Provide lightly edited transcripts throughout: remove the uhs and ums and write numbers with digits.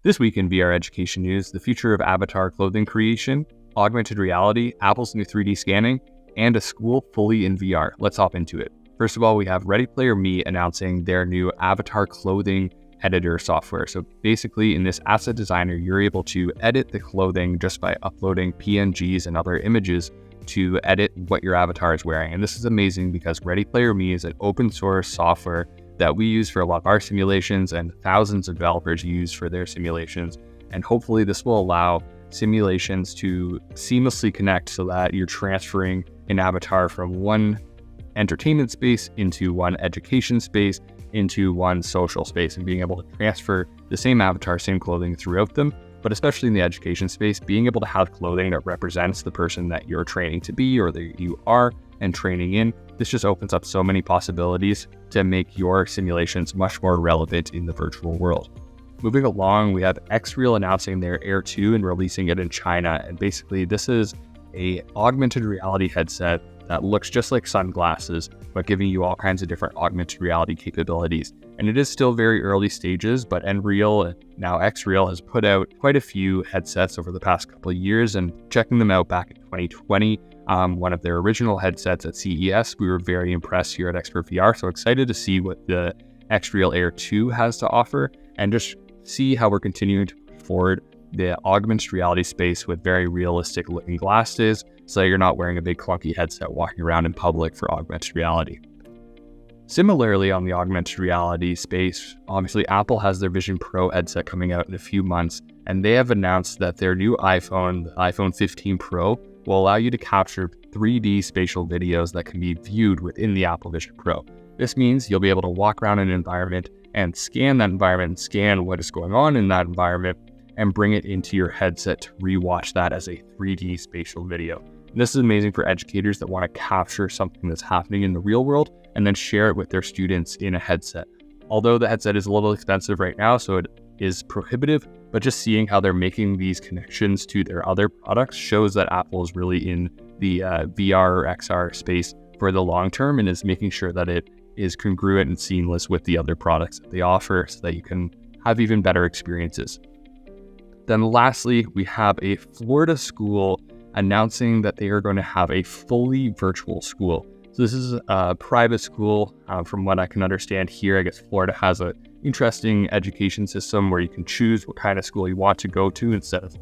This week in VR education news, the future of avatar clothing creation, augmented reality, Apple's new 3D scanning, and a school fully in VR. Let's hop into it. First of all, we have Ready Player Me announcing their new avatar clothing editor software. So basically in this asset designer, you're able to edit the clothing just by uploading PNGs and other images to edit what your avatar is wearing. And this is amazing because Ready Player Me is an open source software that we use for a lot of our simulations and thousands of developers use for their simulations. And hopefully this will allow simulations to seamlessly connect so that you're transferring an avatar from one entertainment space into one education space into one social space, and being able to transfer the same avatar, same clothing throughout them. But especially in the education space, being able to have clothing that represents the person that you're training to be or that you are and training in, this just opens up so many possibilities to make your simulations much more relevant in the virtual world. Moving along, we have XREAL announcing their Air 2 and releasing it in China. And basically this is an augmented reality headset that looks just like sunglasses, but giving you all kinds of different augmented reality capabilities. And it is still very early stages, but unreal, now XREAL, has put out quite a few headsets over the past couple of years, and checking them out back in 2020, one of their original headsets at CES, we were very impressed here at XpertVR. So excited to see what the XREAL Air 2 has to offer, and just see how we're continuing to push forward the augmented reality space with very realistic looking glasses, so you're not wearing a big clunky headset walking around in public for augmented reality. Similarly, on the augmented reality space, obviously Apple has their Vision Pro headset coming out in a few months, and they have announced that their new iPhone, the iPhone 15 Pro, will allow you to capture 3D spatial videos that can be viewed within the Apple Vision Pro. This means you'll be able to walk around an environment and scan that environment, and scan what is going on in that environment, and bring it into your headset to rewatch that as a 3D spatial video. And this is amazing for educators that want to capture something that's happening in the real world and then share it with their students in a headset. Although the headset is a little expensive right now, so it is prohibitive, but just seeing how they're making these connections to their other products shows that Apple is really in the VR or XR space for the long term and is making sure that it is congruent and seamless with the other products that they offer so that you can have even better experiences. Then lastly, we have a Florida school announcing that they are going to have a fully virtual school. So this is a private school. From what I can understand here, I guess Florida has an interesting education system where you can choose what kind of school you want to go to instead of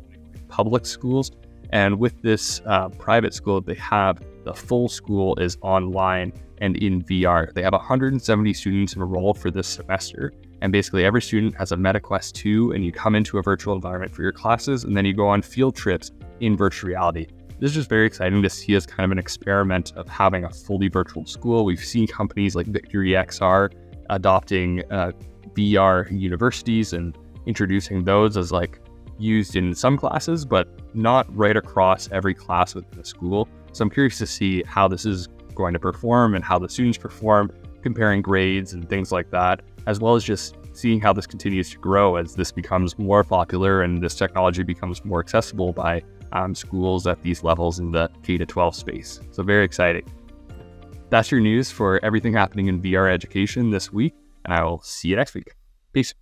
public schools. And with this private school, they have the full school is online and in VR. They have 170 students enrolled for this semester. And basically every student has a MetaQuest 2, and you come into a virtual environment for your classes, and then you go on field trips in virtual reality. This is just very exciting to see as kind of an experiment of having a fully virtual school. We've seen companies like Victory XR adopting VR universities and introducing those as like used in some classes, but not right across every class within the school. So I'm curious to see how this is going to perform and how the students perform, comparing grades and things like that, as well as just seeing how this continues to grow as this becomes more popular and this technology becomes more accessible by schools at these levels in the K-12 space. So very exciting. That's your news for everything happening in VR education this week, and I will see you next week. Peace.